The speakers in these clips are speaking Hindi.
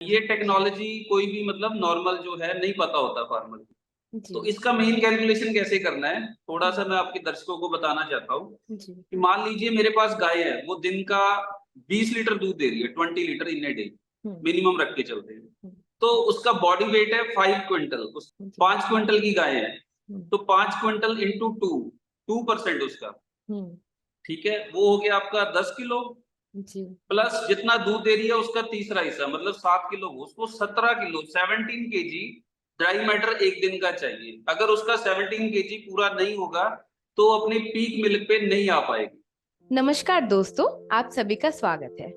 ये टेक्नोलॉजी कोई भी मतलब नॉर्मल जो है नहीं पता होता फार्मर को। जी। तो इसका मेन कैलकुलेशन कैसे करना है थोड़ा सा मैं आपके दर्शकों को बताना चाहता हूँ जी। कि मान लीजिए मेरे पास गाय है, वो दिन का 20 लीटर दूध दे रही है, 20 litre in a day hmm. Minimum रख के चलते हैं। हम्म। तो उसका बॉडी वेट है 5 क्विंटल, उस जी। 5 क्विंटल की गाय है। हम्म। तो 5 क्विंटल इंटू 2% उसका, हम्म। ठीक है, वो हो गया आपका 10 किलो। जी। प्लस जितना दूध दे रही है उसका तीसरा हिस्सा मतलब 7 किलो, उसको 17 किलो 17 kg ड्राई मैटर एक दिन का चाहिए। अगर उसका 17 kg पूरा नहीं होगा तो अपने पीक मिल्क पे नहीं आ पाएगी। नमस्कार दोस्तों, आप सभी का स्वागत है।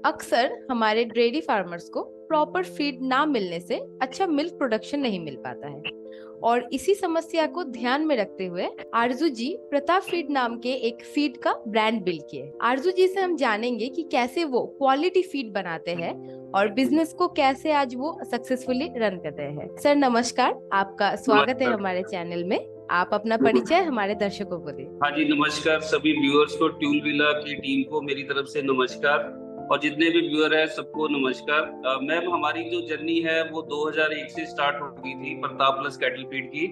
अक्सर हमारे डेयरी फार्मर्स को प्रॉपर फीड ना मिलने से अच्छा मिल्क प्रोडक्शन नहीं मिल पाता है और इसी समस्या को ध्यान में रखते हुए आरजू जी प्रताप फीड नाम के एक फीड का ब्रांड बिल्ड किए। आरजू जी से हम जानेंगे कि कैसे वो क्वालिटी फीड बनाते हैं और बिजनेस को कैसे आज वो सक्सेसफुली रन कर रहे हैं। सर नमस्कार, आपका स्वागत है नमस्कार। हमारे चैनल में। आप अपना परिचय हमारे दर्शकों को दें। हाँ जी, नमस्कार सभी व्यूअर्स को, ट्यून विला की टीम को मेरी तरफ से नमस्कार और जितने भी व्यूअर हैं सबको नमस्कार। मैम, हमारी जो जर्नी है वो 2001 से स्टार्ट हो गई थी प्रताप प्लस कैटल फीड की।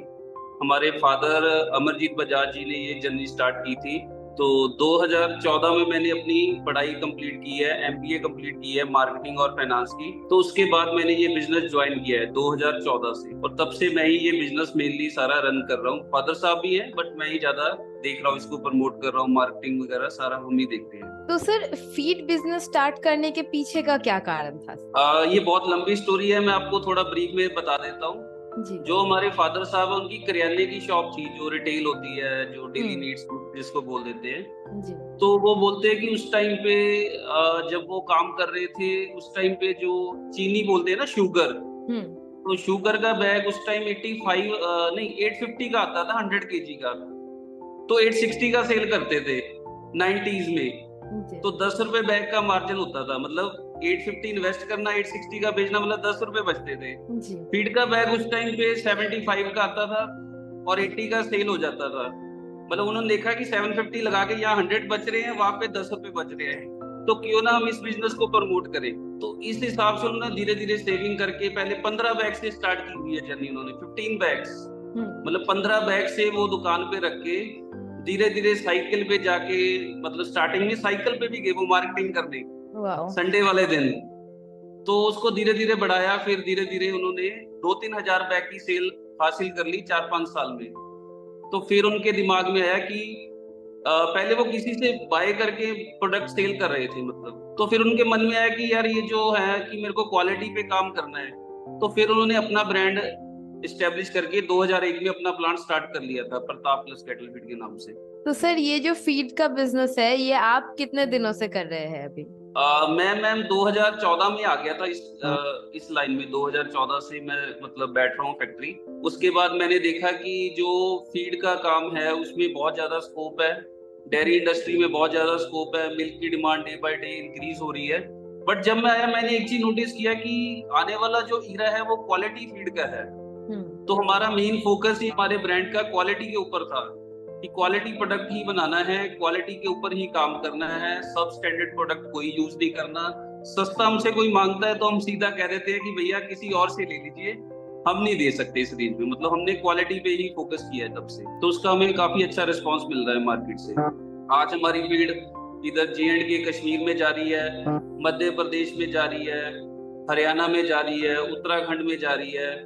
हमारे फादर अमरजीत बजाज जी ने ये जर्नी स्टार्ट की थी। तो 2014 में मैंने अपनी पढ़ाई कंप्लीट की है, एमबीए कंप्लीट की है मार्केटिंग और फाइनेंस की। तो उसके बाद मैंने ये बिजनेस ज्वाइन किया है 2014 से, और तब से मैं ही ये बिजनेस मेनली सारा रन कर रहा हूँ। फादर साहब भी हैं बट मैं ही ज्यादा देख रहा हूँ, इसको प्रमोट कर रहा हूँ, मार्केटिंग वगैरह सारा हम ही देखते हैं। तो सर फीड बिजनेस स्टार्ट करने के पीछे का क्या कारण था? ये बहुत लंबी स्टोरी है, मैं आपको थोड़ा ब्रीफ में बता देता हूँ। जी। जो हमारे फादर साहब है उनकी करियाने की शॉप थी, जो रिटेल होती है, जो डेली नीड्स जिसको बोल देते हैं। जी। तो वो बोलते हैं कि उस टाइम पे जब वो काम कर रहे थे उस टाइम पे जो चीनी बोलते हैं ना, शुगर, हम्म। तो शुगर का बैग उस टाइम 85 नहीं 850 का आता था, 100 kg का। तो 860 का सेल करते थे 90s में। जी। तो 10 रुपए बैग का मार्जिन होता था, मतलब 850 इन्वेस्ट करना, 860 का बेचना, मतलब 10 रुपए बचते थे। जी। फीड का बैग उस टाइम पे 75 का आता था और 80 का सेल हो जाता था। मतलब उन्होंने देखा कि 750 लगा के यहाँ 100 बच रहे हैं, वहां पे 10 रुपए बच रहे हैं, तो क्यों ना हम इस बिजनेस को प्रमोट करें। तो इस हिसाब से उन्होंने धीरे धीरे सेविंग करके पहले 15 बैग से स्टार्ट की हुई है जर्नी उन्होंने, 15 बैग्स, मतलब 15 बैग से वो दुकान पे रख के धीरे धीरे साइकिल पे जाके, मतलब स्टार्टिंग में साइकिल पे भी गए वो मार्केटिंग करने वाह। संडे वाले दिन। तो उसको धीरे धीरे बढ़ाया, फिर धीरे धीरे उन्होंने 2-3 हजार बैग की सेल हासिल कर ली 4-5 साल में। तो फिर उनके दिमाग में आया कि पहले वो किसी से बाय करके प्रोडक्ट सेल कर रहे थे, मतलब तो फिर उनके मन में आया कि यार ये जो है कि मेरे को क्वालिटी पे काम करना है। तो फिर उन्होंने अपना ब्रांड इस्टेब्लिश करके 2001 में अपना प्लांट स्टार्ट कर लिया था प्रताप प्लस कैटल फीड के नाम से। तो सर ये जो फीड का बिजनेस है ये आप कितने दिनों से कर रहे हैं अभी? मैं मैम 2014 में आ गया था इस लाइन में। 2014 से मैं मतलब बैठ रहा हूँ फैक्ट्री। उसके बाद मैंने देखा कि जो फीड का काम है उसमें बहुत ज्यादा स्कोप है, डेयरी इंडस्ट्री में बहुत ज्यादा स्कोप है, मिल्क की demand day by day increase हो रही है। बट जब मैं आया मैंने एक चीज नोटिस किया कि आने वाला जो ईरा है वो क्वालिटी फीड का है। तो हमारा मेन फोकस ही हमारे ब्रांड का क्वालिटी के ऊपर था कि क्वालिटी प्रोडक्ट ही बनाना है, क्वालिटी के ऊपर ही काम करना है, सब स्टैंडर्ड प्रोडक्ट कोई यूज नहीं करना। सस्ता हमसे कोई मांगता है तो हम सीधा कह देते हैं कि भैया किसी और से ले लीजिए, हम नहीं दे सकते इस रेंज में। मतलब हमने क्वालिटी पे ही फोकस किया है तब से, तो उसका हमें काफी अच्छा रिस्पॉन्स मिल रहा है मार्केट से। आज हमारी फीड इधर J&K कश्मीर में जा रही है, मध्य प्रदेश में जा रही है, हरियाणा में जा रही है, उत्तराखंड में जा रही है,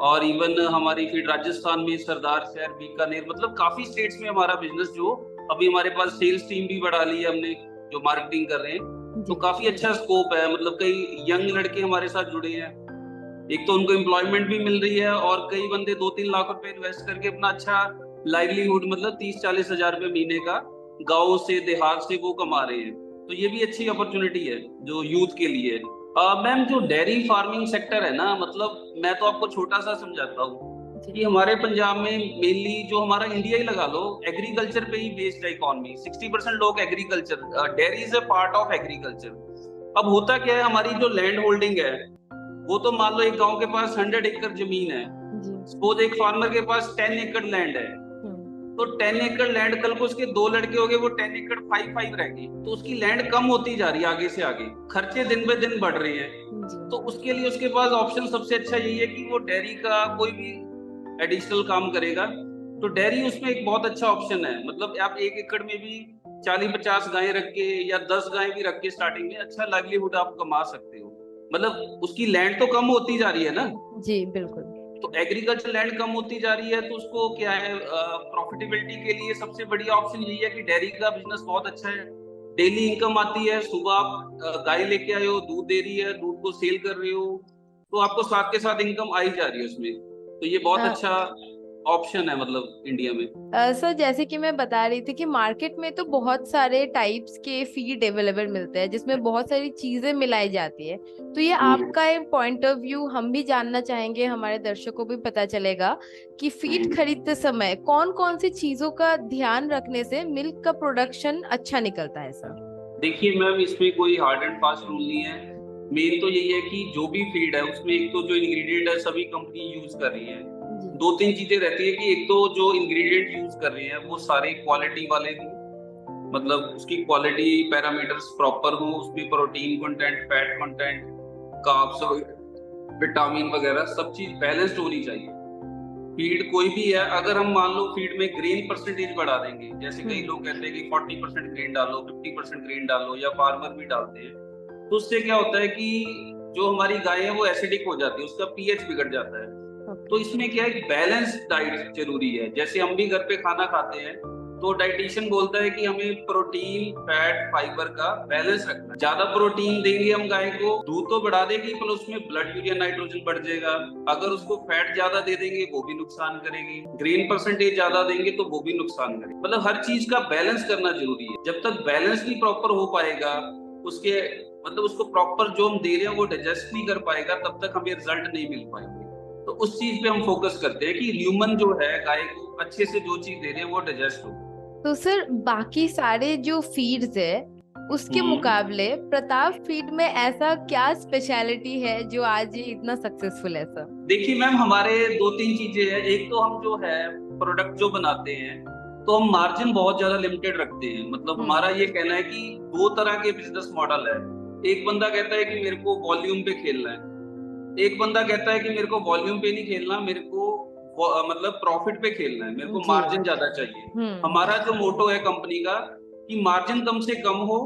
और इवन हमारी फीड राजस्थान में सरदार शहर, बीकानेर, मतलब काफी स्टेट्स में हमारा बिजनेस जो अभी हमारे पास सेल्स टीम भी बढ़ा ली है हमने जो मार्केटिंग कर रहे हैं। तो काफी अच्छा स्कोप है, मतलब कई यंग लड़के हमारे साथ जुड़े हैं। एक तो उनको एम्प्लॉयमेंट भी मिल रही है और कई बंदे 2-3 लाख रुपए इन्वेस्ट करके अपना अच्छा लाइवलीहुड, मतलब 30-40 हजार रुपए महीने का गाँव से देहात से वो कमा रहे हैं। तो ये भी अच्छी अपॉर्चुनिटी है जो यूथ के लिए। मैम, जो डेयरी फार्मिंग सेक्टर है ना, मतलब मैं तो आपको छोटा सा समझाता हूँ कि हमारे पंजाब में मेनली जो हमारा इंडिया ही लगा लो, एग्रीकल्चर पे ही बेस्ड है इकोनॉमी। 60% लोग agriculture, dairy is a part of agriculture. अब होता क्या है, हमारी जो लैंड होल्डिंग है वो तो मान लो एक गांव के पास 100 एकड़ जमीन है, सपोज एक फार्मर के पास 10 एकड़ लैंड है। तो 10 एकड़ लैंड, कल को उसके 2 लड़के हो गए, वो 10 एकड़ 5 रह गई, तो उसकी लैंड कम होती जा रही है आगे से आगे, खर्चे दिन ब दिन बढ़ रहे हैं। जी तो उसके लिए उसके पास ऑप्शन सबसे अच्छा यही है कि वो डेयरी का कोई भी एडिशनल काम करेगा, तो डेयरी उसमें एक बहुत अच्छा ऑप्शन है। मतलब आप 1 एकड़ में भी 40-50 गायें रख के या 10 गायें भी रख के स्टार्टिंग में अच्छा लाइवलीहुड आप कमा सकते हो। मतलब उसकी लैंड तो कम होती जा रही है ना, जी बिल्कुल। तो एग्रीकल्चर लैंड कम होती जा रही है, तो उसको क्या है, प्रॉफिटेबिलिटी के लिए सबसे बढ़िया ऑप्शन यही है कि डेयरी का बिजनेस बहुत अच्छा है। डेली इनकम आती है, सुबह आप गाय लेके आए हो, दूध दे रही है, दूध को सेल कर रहे हो, तो आपको साथ के साथ इनकम आई जा रही है उसमें। तो ये बहुत अ, अच्छा ऑप्शन है मतलब इंडिया में। सर जैसे कि मैं बता रही थी कि मार्केट में तो बहुत सारे टाइप्स के फीड अवेलेबल मिलते हैं जिसमें बहुत सारी चीजें मिलाई जाती है। तो ये हम्म, आपका एक पॉइंट ऑफ व्यू हम भी जानना चाहेंगे, हमारे दर्शकों को भी पता चलेगा कि फीड हम्म। खरीदते समय कौन कौन सी चीजों का ध्यान रखने से मिल्क का प्रोडक्शन अच्छा निकलता है सर। देखिए मैम, इसमें कोई हार्ड एंड फास्ट रूल नहीं है। मेन तो यही है कि जो भी फीड है उसमें एक तो जो इंग्रेडिएंट है सभी कंपनी यूज कर रही है। जी। 2-3 चीजें रहती है कि एक तो जो इंग्रेडिएंट यूज कर रहे हैं वो सारे क्वालिटी वाले हों, मतलब उसकी क्वालिटी पैरामीटर्स प्रॉपर हो, उसमें protein content, fat content, carbs, vitamin वगैरह सब चीज बैलेंस्ड होनी चाहिए। फीड कोई भी है, अगर हम मान लो फीड में ग्रेन परसेंटेज बढ़ा देंगे, जैसे कई लोग कहते हैं कि 40% ग्रेन डालो, 50% ग्रेन डालो, या फार्मर भी डालते हैं, तो उससे क्या होता है कि जो हमारी गाय है वो एसिडिक हो जाती है, उसका पीएच बिगड़ जाता है। तो इसमें क्या है, बैलेंस डाइट जरूरी है। जैसे हम भी घर पे खाना खाते हैं, तो डाइटिशियन बोलता है कि हमें प्रोटीन, फैट, फाइबर का बैलेंस रखना है। ज्यादा प्रोटीन देंगे हम गाय को, दूध तो बढ़ा देगी पर उसमें ब्लड यूरिया नाइट्रोजन बढ़ जाएगा। अगर उसको फैट ज्यादा दे देंगे वो भी नुकसान करेगी, ग्रेन परसेंटेज ज्यादा देंगे तो वो भी नुकसान करेगी। मतलब हर चीज का बैलेंस करना जरूरी है। जब तक बैलेंस नहीं प्रॉपर हो पाएगा, उसके मतलब उसको प्रॉपर जो हम दे रहे हैं वो डाइजेस्ट नहीं कर पाएगा, तब तक हमें रिजल्ट नहीं मिल पाएंगे। तो उस चीज पे हम फोकस करते हैं कि ह्यूमन जो है गाय को अच्छे से जो चीज दे रहे हैं वो डाइजेस्ट हो। तो सर बाकी सारे जो फीड्स है उसके हम्म। मुकाबले प्रताप फीड में ऐसा क्या स्पेशलिटी है जो आज ये इतना सक्सेसफुल है सर। देखिए मैम, हमारे 2-3 चीजें हैं। एक तो हम जो है प्रोडक्ट जो बनाते हैं, तो हम मार्जिन बहुत ज्यादा लिमिटेड रखते हैं। मतलब हमारा ये कहना है कि 2 तरह के बिजनेस मॉडल है। एक बंदा कहता है कि मेरे को वॉल्यूम पे खेलना है, एक बंदा कहता है कि मेरे को वॉल्यूम पे नहीं खेलना, मेरे को मतलब प्रॉफिट पे खेलना है, मेरे को जी। मार्जिन ज्यादा चाहिए। हमारा हम्म। जो मोटो है कंपनी का कि मार्जिन कम से कम हो,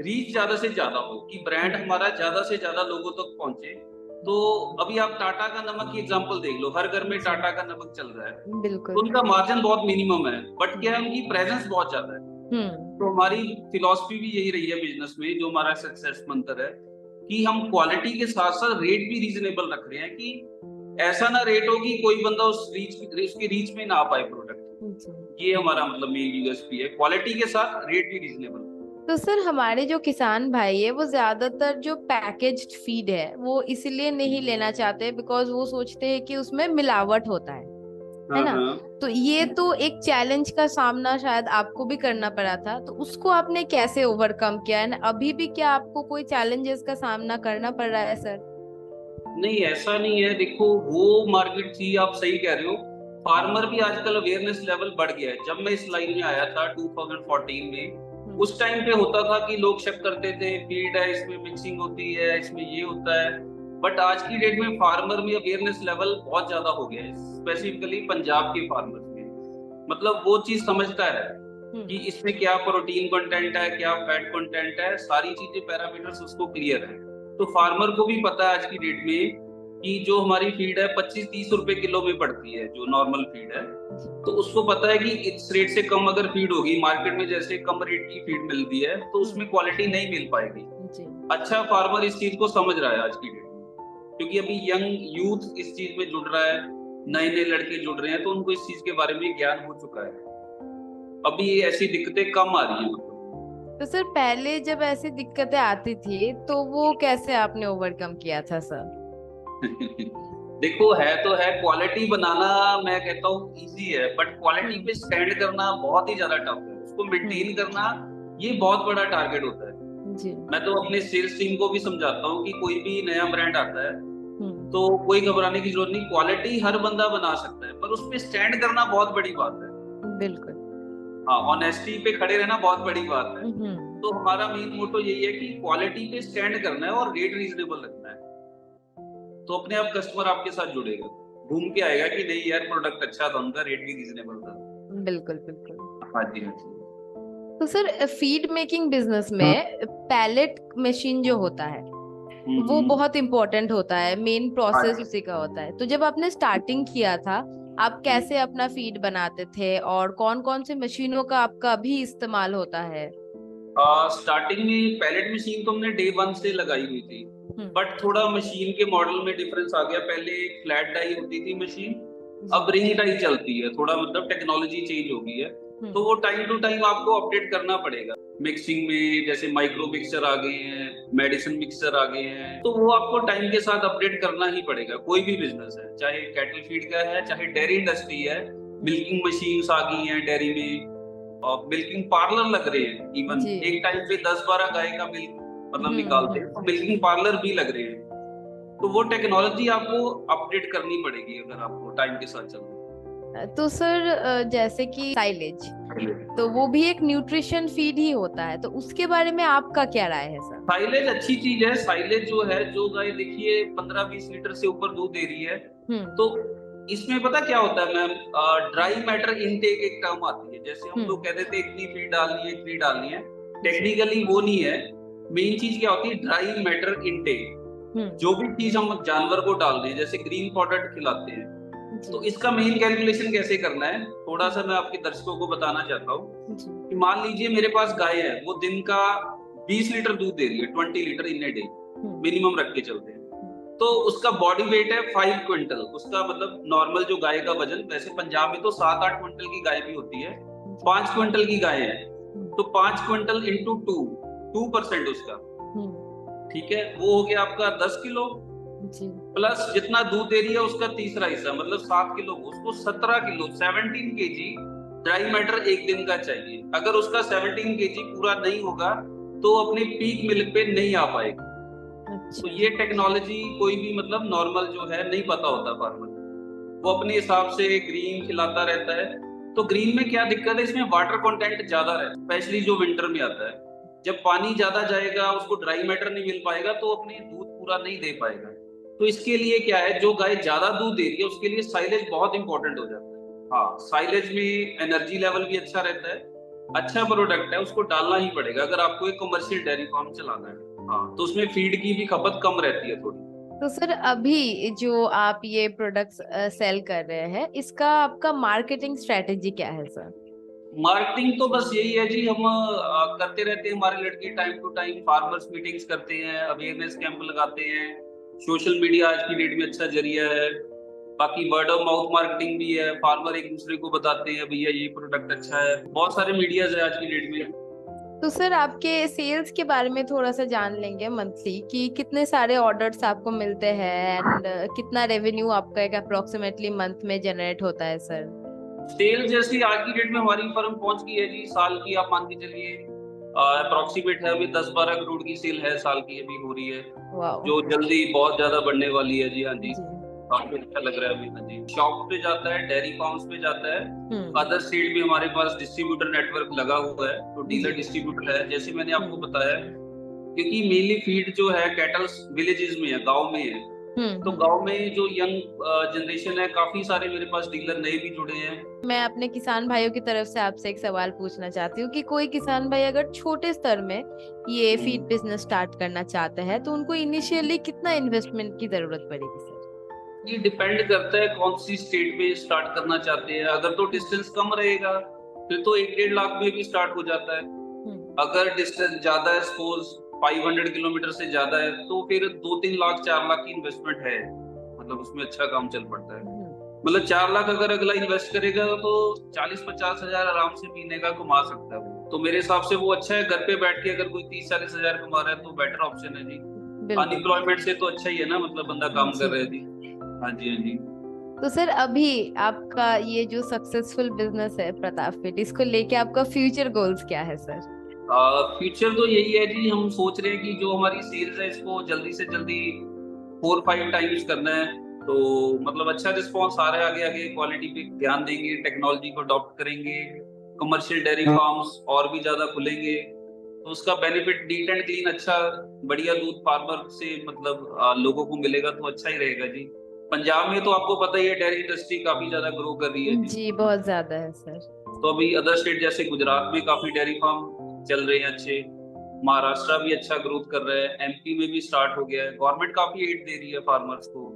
रीच ज्यादा से ज्यादा हो, कि ब्रांड हमारा ज्यादा से ज्यादा लोगों तक पहुंचे। तो अभी आप टाटा का नमक की एग्जांपल देख लो, हर घर में जी टाटा का नमक चल रहा है, तो बिल्कुल। उनका मार्जिन बहुत मिनिमम है, बट क्या है, उनकी प्रेजेंस बहुत ज्यादा है। हम्म। तो हमारी फिलॉसफी भी यही रही है बिजनेस में, जो हमारा सक्सेस मंत्र है कि हम क्वालिटी के साथ साथ रेट भी रीजनेबल रख रहे हैं, कि ऐसा ना रेट हो कि कोई बंदा उसकी रीच में ना आ पाए जी। प्रोडक्ट। ये हमारा मतलब मेन यूएसपी है, क्वालिटी के साथ रेट भी रीजनेबल। तो सर हमारे जो किसान भाई है वो ज्यादातर जो पैकेज्ड फीड है वो इसलिए नहीं लेना चाहते बिकॉज वो सोचते हैं कि उसमें मिलावट होता है हाँ ना। हाँ। तो ये तो एक चैलेंज का सामना शायद आपको भी करना पड़ा था, तो उसको आपने कैसे ओवरकम किया है, अभी भी क्या आपको कोई चैलेंजेस का सामना करना पड़ रहा है सर। नहीं, ऐसा नहीं है। देखो, वो मार्केट थी, आप सही कह रहे हो। फार्मर भी आजकल अवेयरनेस लेवल बढ़ गया है। जब मैं इस लाइन में आया था 2014 में, उस टाइम पे होता था कि लोग शक करते थे, फीड है इसमें मिक्सिंग होती है, इसमें ये होता है। बट आज की डेट में फार्मर में अवेयरनेस लेवल बहुत ज्यादा हो गया है, स्पेसिफिकली पंजाब के फार्मर में। मतलब वो चीज समझता है कि हम्म। इसमें क्या प्रोटीन कंटेंट है, क्या फैट कंटेंट है, सारी चीजें पैरामीटर्स उसको क्लियर है। तो फार्मर को भी पता है आज की डेट में कि जो हमारी फीड है 25-30 रुपए किलो में पड़ती है, जो नॉर्मल फीड है। तो उसको पता है कि इस रेट से कम अगर फीड होगी मार्केट में, जैसे कम रेट की फीड मिलती है, तो उसमें क्वालिटी नहीं मिल पाएगी। जी। अच्छा, फार्मर इस चीज को समझ रहा है आज की डेट में, क्योंकि अभी यंग यूथ इस चीज में जुड़ रहा है, नए नए लड़के जुड़ रहे हैं, तो उनको इस चीज के बारे में ज्ञान हो चुका है। अभी ऐसी दिक्कतें कम आ रही हैं। तो सर पहले जब ऐसी दिक्कतें आती थी तो वो कैसे आपने ओवरकम किया था सर। देखो, है तो है, क्वालिटी बनाना मैं कहता हूँ इजी है, बट क्वालिटी पे स्टैंड करना बहुत ही ज्यादा टफ है। उसको मेंटेन करना ये बहुत बड़ा टारगेट होता है। जी। मैं तो अपने सेल्स टीम को भी समझाता हूँ कि कोई भी नया ब्रांड आता है हम्म। तो कोई घबराने की जरूरत नहीं, क्वालिटी हर बंदा बना सकता है, पर उस पे स्टैंड करना बहुत बड़ी बात है। बिल्कुल। हाँ, ऑनेस्टी पे खड़े रहना बहुत बड़ी बात है। हम्म। तो हमारा मेन मोटो यही है कि क्वालिटी पे स्टैंड करना है और रेट रीजनेबल रखना है। तो अपने आप कस्टमर आपके साथ जुड़ेगा, घूम के आएगा कि नहीं यार प्रोडक्ट अच्छा था, उनका रेट भी रीजनेबल था। बिल्कुल बिल्कुल। हाँ जी, हाँ जी। तो सर फीड मेकिंग बिजनेस में पैलेट मशीन जो होता है वो बहुत इम्पोर्टेंट होता है, मेन हाँ प्रोसेस जी। उसी का होता है। तो जब आपने स्टार्टिंग किया था, आप कैसे अपना फीड बनाते थे और कौन कौन से मशीनों का आपका अभी इस्तेमाल होता है? स्टार्टिंग में पैलेट मशीन तो हमने डे वन से लगाई हुई थी, हम्म। बट थोड़ा मशीन के मॉडल में डिफरेंस आ गया। पहले एक फ्लैट डाई होती थी मशीन, अब जी। रिंग डाई चलती है, थोड़ा मतलब टेक्नोलॉजी चेंज हो गई है। तो वो टाइम टू टाइम आपको अपडेट करना पड़ेगा। मिक्सिंग में जैसे माइक्रो मिक्सचर आ गए हैं, मेडिसिन मिक्सचर आ गए हैं, तो वो आपको टाइम के साथ अपडेट करना ही पड़ेगा। कोई भी बिजनेस है, चाहे कैटल फीड का है, चाहे डेयरी इंडस्ट्री है, मिल्किंग मशीन्स आ गई हैं डेयरी में, और मिल्किंग पार्लर लग रहे हैं। इवन जी। एक टाइम पे 10-12 गाय का मिल्क मतलब निकालते हैं, तो मिल्किंग हम्म। पार्लर भी लग रहे हैं। तो वो टेक्नोलॉजी आपको अपडेट करनी पड़ेगी अगर आपको टाइम के साथ चलना तो सर जैसे कि साइलेज, है। तो वो भी एक न्यूट्रिशन फीड ही होता है, तो उसके बारे में आपका क्या राय है सर? साइलेज अच्छी चीज है। साइलेज जो है, जो गाय देखिए 15-20 लीटर से ऊपर दूध दे रही है, तो इसमें पता क्या होता है मैम, ड्राई मैटर इनटेक एक टर्म आती है। जैसे हम लोग कहते थे इतनी फीड डालनी है, इतनी डालनी है, टेक्निकली वो नहीं है। मेन चीज क्या होती है, ड्राई मैटर इनटेक। जो भी चीज हम जानवर को डाल रहे हैं, जैसे ग्रीन प्रोडक्ट खिलाते हैं, तो इसका मेन कैलकुलेशन कैसे करना है, थोड़ा सा मैं आपके दर्शकों को बताना चाहता हूँ। कि मान लीजिए मेरे पास गाय है, वो दिन का 20 लीटर दूध दे रही है, 20 litre in a day minimum रख के चलते हैं। तो उसका बॉडी वेट है 5 क्विंटल। उसका मतलब नॉर्मल जो गाय का वजन, वैसे पंजाब में तो 7-8 क्विंटल की गाय भी होती है, 5 क्विंटल की गाय है, तो 5 क्विंटल इंटू 2% उसका, ठीक है, वो हो गया आपका 10 किलो। प्लस जितना दूध दे रही है उसका तीसरा हिस्सा मतलब 7 किलो, उसको 17 किलो 17 केजी ड्राई मैटर एक दिन का चाहिए। अगर उसका 17 केजी पूरा नहीं होगा तो अपने पीक मिल्क पे नहीं आ पाएगा। तो ये टेक्नोलॉजी कोई भी मतलब नॉर्मल जो है नहीं पता होता फार्मर, वो अपने हिसाब से ग्रीन खिलाता रहता है। तो ग्रीन में क्या दिक्कत है, इसमें वाटर कंटेंट ज्यादा रहता है, स्पेशली जो विंटर में आता है। जब पानी ज्यादा जाएगा, उसको ड्राई मैटर नहीं मिल पाएगा, तो अपने दूध पूरा नहीं दे पाएगा। तो इसके लिए क्या है, जो गाय ज्यादा दूध दे रही है उसके लिए साइलेज बहुत इंपॉर्टेंट हो जाता है। हाँ, साइलेज में एनर्जी लेवल भी अच्छा रहता है, अच्छा प्रोडक्ट है, उसको डालना ही पड़ेगा अगर आपको एक कमर्शियल डेयरी फार्म चलाना है। हाँ, तो उसमें फीड की भी खपत कम रहती है थोड़ी। तो सर अभी जो आप ये प्रोडक्ट्स सेल कर रहे हैं, इसका आपका मार्केटिंग स्ट्रेटेजी क्या है सर? मार्केटिंग तो बस यही है जी, हम करते रहते हैं, हमारे लड़के time to time farmers meetings करते हैं, अवेयरनेस कैंप लगाते हैं। सोशल मीडिया आज की डेट में अच्छा जरिया है। बाकी वर्ड ऑफ माउथ मार्केटिंग भी है, फार्मर एक दूसरे को बताते हैं भैया ये प्रोडक्ट अच्छा है। बहुत सारे मीडियाज है आज की डेट में। तो सर आपके सेल्स के बारे में थोड़ा सा जान लेंगे, मंथली कि कितने सारे ऑर्डर्स आपको मिलते हैं एंड कितना रेवेन्यू आपका एक अप्रोक्सीमेटली मंथ में जनरेट होता है सर? सेल जैसी आज की डेट में हमारी फर्म पहुंच गई है जी, साल की आप मान के चलिए अप्रोक्सीमेट है, अभी 10-12 करोड़ की सेल है साल की अभी हो रही है, जो जल्दी बहुत ज्यादा बढ़ने वाली है जी। हाँ जी, काफी अच्छा लग रहा है अभी। हाँ जी, शॉप पे जाता है, डेयरी फार्म्स पे जाता है, अदर स्टेट में हमारे पास डिस्ट्रीब्यूटर नेटवर्क लगा हुआ है, तो डीलर डिस्ट्रीब्यूटर है जैसे मैंने आपको बताया। क्योंकि मेनली फीड जो है कैटल विलेजेस में है, गाँव में है, तो गांव में जो यंग जनरेशन है, काफी सारे मेरे पास डीलर नए भी जुड़े हैं। मैं अपने किसान भाइयों की तरफ से आपसे एक सवाल पूछना चाहती हूँ कि कोई किसान भाई अगर छोटे स्तर में ये फीड बिजनेस स्टार्ट करना चाहते हैं तो उनको इनिशियली कितना इन्वेस्टमेंट की जरूरत पड़ेगी सर? ये डिपेंड करता है कौन सी स्टेट में स्टार्ट करना चाहते हैं। अगर तो डिस्टेंस कम रहेगा फिर तो 1-1.5 लाख में भी स्टार्ट हो जाता है। अगर डिस्टेंस ज्यादा है, सपोज 500 किलोमीटर से ज्यादा है, तो फिर 2-3 लाख 4 लाख की इन्वेस्टमेंट है, मतलब उसमें अच्छा काम चल पड़ता है। मतलब 4 लाख अगर अगला इन्वेस्ट करेगा तो 40-50 हजार आराम से महीने का कमा सकता है वो। तो मेरे हिसाब से वो अच्छा है। घर पे बैठ के अगर कोई 30-40 हजार कमा रहा है तो बेटर ऑप्शन है जी। अनएम्प्लॉयमेंट से तो अच्छा ही है ना, मतलब बंदा काम कर रहा है जी। हाँ जी, हाँ जी। तो सर अभी आपका ये जो सक्सेसफुल बिजनेस है प्रताप फीड, इसको लेके आपका फ्यूचर गोल्स क्या है सर? फ्यूचर तो यही है जी, हम सोच रहे हैं कि जो हमारी सेल्स है इसको जल्दी से जल्दी 4-5 टाइम्स करना है। तो मतलब अच्छा रिस्पॉन्स आ रहा है, आगे आगे क्वालिटी पे ध्यान देंगे, टेक्नोलॉजी को अडॉप्ट करेंगे, कमर्शियल डेयरी फार्म्स और भी ज्यादा खुलेंगे, तो उसका बेनिफिट नीट एंड क्लीन अच्छा बढ़िया दूध फार्मर से मतलब लोगों को मिलेगा तो अच्छा ही रहेगा जी। पंजाब में तो आपको पता ही है डेयरी इंडस्ट्री काफी ज्यादा ग्रो कर रही है जी। जी बहुत ज्यादा है सर। तो अभी अदर स्टेट जैसे गुजरात में काफी डेयरी फार्म चल रहे हैं अच्छे, महाराष्ट्र भी अच्छा ग्रोथ कर रहा है, एमपी में भी स्टार्ट हो गया है, गवर्नमेंट काफी एड दे रही है फार्मर्स को।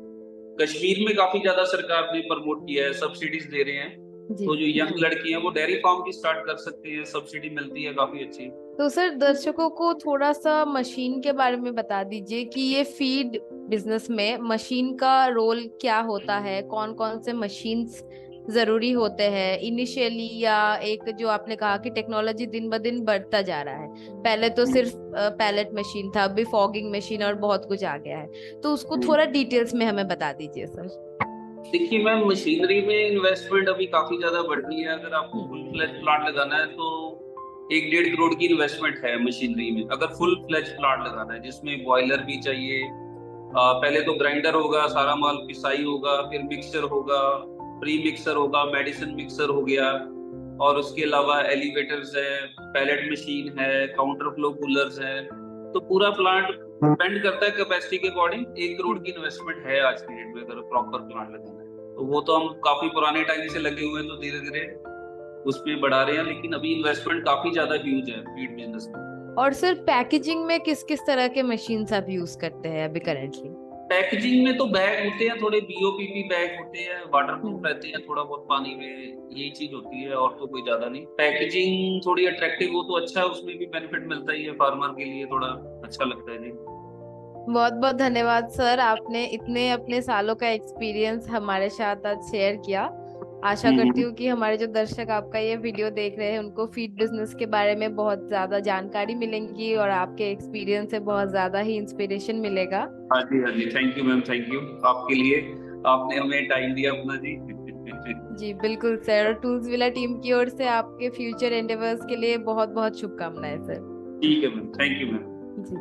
कश्मीर में काफी ज्यादा सरकार ने प्रमोट किया है, सब्सिडीज दे रहे हैं। जी तो जो यंग लड़की हैं वो डेयरी फार्म भी स्टार्ट कर सकते हैं, सब्सिडी मिलती है काफी अच्छी। तो सर दर्शकों को थोड़ा सा मशीन के बारे में बता दीजिए कि ये फीड बिजनेस में मशीन का रोल क्या होता है, कौन कौन से मशीन्स जरूरी होते हैं इनिशियली, या एक जो आपने कहा कि टेक्नोलॉजी दिन ब दिन बढ़ता जा रहा है, पहले तो सिर्फ पैलेट मशीन था, अभी फॉगिंग मशीन और बहुत कुछ आ गया है, तो उसको थोड़ा डिटेल्स में हमें बता दीजिए सर। देखिए मैम, मशीनरी में इन्वेस्टमेंट अभी काफी ज्यादा बढ़ रही है। अगर आपको फुल फ्लैज प्लांट लगाना है तो 1-1.5 करोड़ की इन्वेस्टमेंट है मशीनरी में, अगर फुल फ्लैज प्लांट लगाना है जिसमें बॉयलर भी चाहिए। पहले तो ग्राइंडर होगा, सारा माल पिसाई होगा, फिर मिक्सचर होगा, प्री मिक्सर होगा, मेडिसिन मिक्सर हो गया, और उसके अलावा एलिवेटर्स है, पैलेट मशीन है, काउंटर फ्लो कूलर्स है। तो पूरा प्लांट डिपेंड करता है कैपेसिटी के अकॉर्डिंग। 1 करोड़ की इन्वेस्टमेंट है आज के डेट में अगर प्रॉपर प्लांट लगाना है तो। वो तो हम काफी पुराने टाइम से लगे हुए हैं तो धीरे धीरे उसमें बढ़ा रहे हैं, लेकिन अभी इन्वेस्टमेंट काफी ज्यादा ह्यूज है फीड बिजनेस में। और सर पैकेजिंग में किस किस तरह के मशीन्स आप यूज करते हैं अभी करेंटली? पैकेजिंग में तो बैग होते हैं, थोड़े बीओपीपी बैग होते हैं, वाटर प्रूफ रहते हैं, थोड़ा बहुत पानी में, यही चीज होती है और तो कोई ज्यादा नहीं। पैकेजिंग थोड़ी अट्रैक्टिव हो तो अच्छा है, उसमें भी बेनिफिट मिलता ही है फार्मर के लिए, थोड़ा अच्छा लगता है जी। बहुत बहुत धन्यवाद सर, आपने इतने अपने सालों का एक्सपीरियंस हमारे साथ आज शेयर किया। आशा करती हूँ कि हमारे जो दर्शक आपका ये वीडियो देख रहे हैं उनको फीड बिजनेस के बारे में बहुत ज्यादा जानकारी मिलेंगी और आपके एक्सपीरियंस से बहुत ज्यादा ही इंस्पिरेशन मिलेगा। हाँ जी, हाँ जी, thank you ma'am, thank you आपके लिए, आपने हमें टाइम दिया अपना जी। जी बिल्कुल सर, और टूल्स विला टीम की ओर से आपके फ्यूचर एंडेवर्स के लिए बहुत बहुत शुभकामनाएं सर। ठीक है ma'am, thank you ma'am. Ji.